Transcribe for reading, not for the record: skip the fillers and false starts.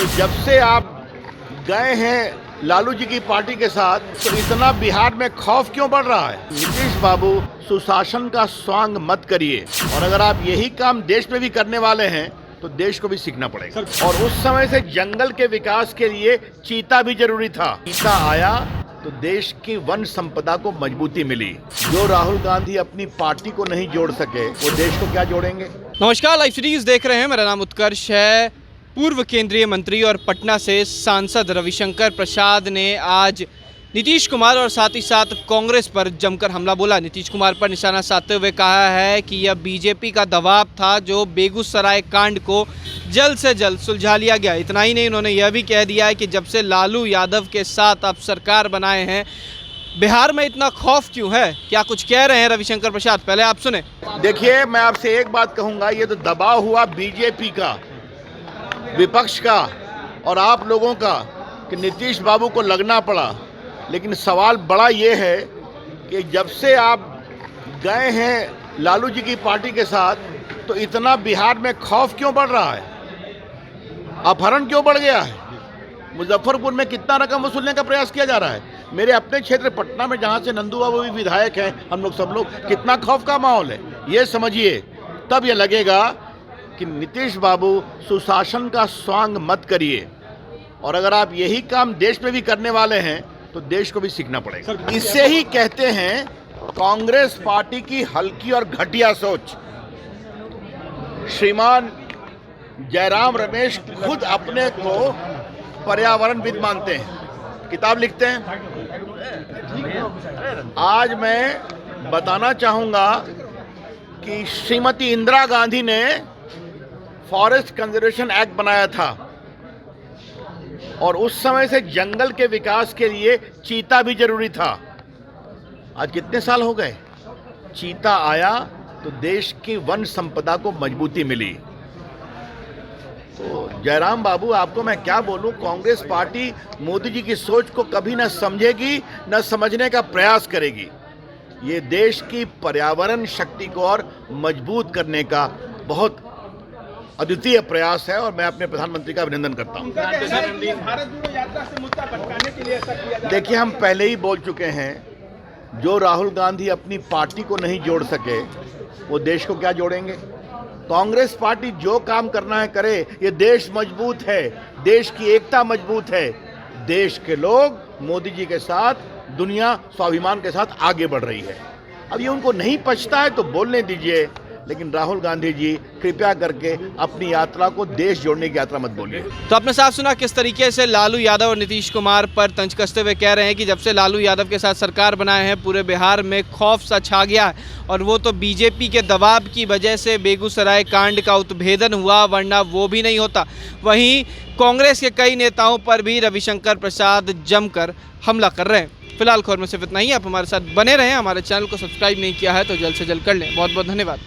कि जब से आप गए हैं लालू जी की पार्टी के साथ तो इतना बिहार में खौफ क्यों बढ़ रहा है? नीतीश बाबू, सुशासन का स्वांग मत करिए, और अगर आप यही काम देश में भी करने वाले हैं तो देश को भी सीखना पड़ेगा। और उस समय से जंगल के विकास के लिए चीता भी जरूरी था। चीता आया तो देश की वन संपदा को मजबूती मिली। जो राहुल गांधी अपनी पार्टी को नहीं जोड़ सके वो देश को क्या जोड़ेंगे? नमस्कार, लाइव सीरीज देख रहे हैं। मेरा नाम उत्कर्ष है। पूर्व केंद्रीय मंत्री और पटना से सांसद रविशंकर प्रसाद ने आज नीतीश कुमार और साथ ही साथ कांग्रेस पर जमकर हमला बोला। नीतीश कुमार पर निशाना साधते हुए कहा है कि यह बीजेपी का दबाव था जो बेगूसराय कांड को जल्द से जल्द सुलझा लिया गया। इतना ही नहीं, उन्होंने यह भी कह दिया है कि जब से लालू यादव के साथ आप सरकार बनाए हैं, बिहार में इतना खौफ क्यों है? क्या कुछ कह रहे हैं रविशंकर प्रसाद, पहले आप सुने। देखिए, मैं आपसे एक बात कहूँगा, ये तो दबाव हुआ बीजेपी का, विपक्ष का और आप लोगों का कि नीतीश बाबू को लगना पड़ा। लेकिन सवाल बड़ा ये है कि जब से आप गए हैं लालू जी की पार्टी के साथ तो इतना बिहार में खौफ क्यों बढ़ रहा है? अपहरण क्यों बढ़ गया है? मुजफ्फरपुर में कितना रकम वसूलने का प्रयास किया जा रहा है? मेरे अपने क्षेत्र पटना में, जहाँ से नंदू बाबू भी विधायक हैं, हम लोग सब लोग, कितना खौफ का माहौल है ये समझिए। तब ये लगेगा कि नीतीश बाबू, सुशासन का स्वांग मत करिए, और अगर आप यही काम देश में भी करने वाले हैं तो देश को भी सीखना पड़ेगा। इससे ही कहते हैं कांग्रेस पार्टी की हल्की और घटिया सोच। श्रीमान जयराम रमेश खुद अपने को पर्यावरणविद मानते हैं, किताब लिखते हैं। आज मैं बताना चाहूँगा कि श्रीमती इंदिरा गांधी ने फॉरेस्ट कंजर्वेशन एक्ट बनाया था, और उस समय से जंगल के विकास के लिए चीता भी जरूरी था। आज कितने साल हो गए? चीता आया तो देश की वन संपदा को मजबूती मिली। तो जयराम बाबू, आपको मैं क्या बोलूं, कांग्रेस पार्टी मोदी जी की सोच को कभी न समझेगी, न समझने का प्रयास करेगी। ये देश की पर्यावरण शक्ति को और मजबूत करने का बहुत अद्वितीय प्रयास है, और मैं अपने प्रधानमंत्री का अभिनंदन करता हूं। भारत जोड़ो यात्रा से मुद्दा भटकाने के लिए ऐसा किया जा रहा है। देखिए, हम पहले ही बोल चुके हैं, जो राहुल गांधी अपनी पार्टी को नहीं जोड़ सके वो देश को क्या जोड़ेंगे? कांग्रेस पार्टी जो काम करना है करे। ये देश मजबूत है, देश की एकता मजबूत है, देश के लोग मोदी जी के साथ, दुनिया स्वाभिमान के साथ आगे बढ़ रही है। अब ये उनको नहीं पछता है तो बोलने दीजिए, लेकिन राहुल गांधी जी कृपया करके अपनी यात्रा को देश जोड़ने की यात्रा मत बोलिए। तो आपने साफ सुना किस तरीके से लालू यादव और नीतीश कुमार पर तंज कसते हुए कह रहे हैं कि जब से लालू यादव के साथ सरकार बनाए हैं पूरे बिहार में खौफ सा छा गया है, और वो तो बीजेपी के दबाव की वजह से बेगूसराय कांड का उत्भेदन हुआ, वरना वो भी नहीं होता। वहीं कांग्रेस के कई नेताओं पर भी रविशंकर प्रसाद जमकर हमला कर रहे हैं। फिलहाल खबर में सिर्फ इतना ही। आप हमारे साथ बने रहें। हमारे चैनल को सब्सक्राइब नहीं किया है तो जल्द से जल्द कर लें। बहुत बहुत धन्यवाद।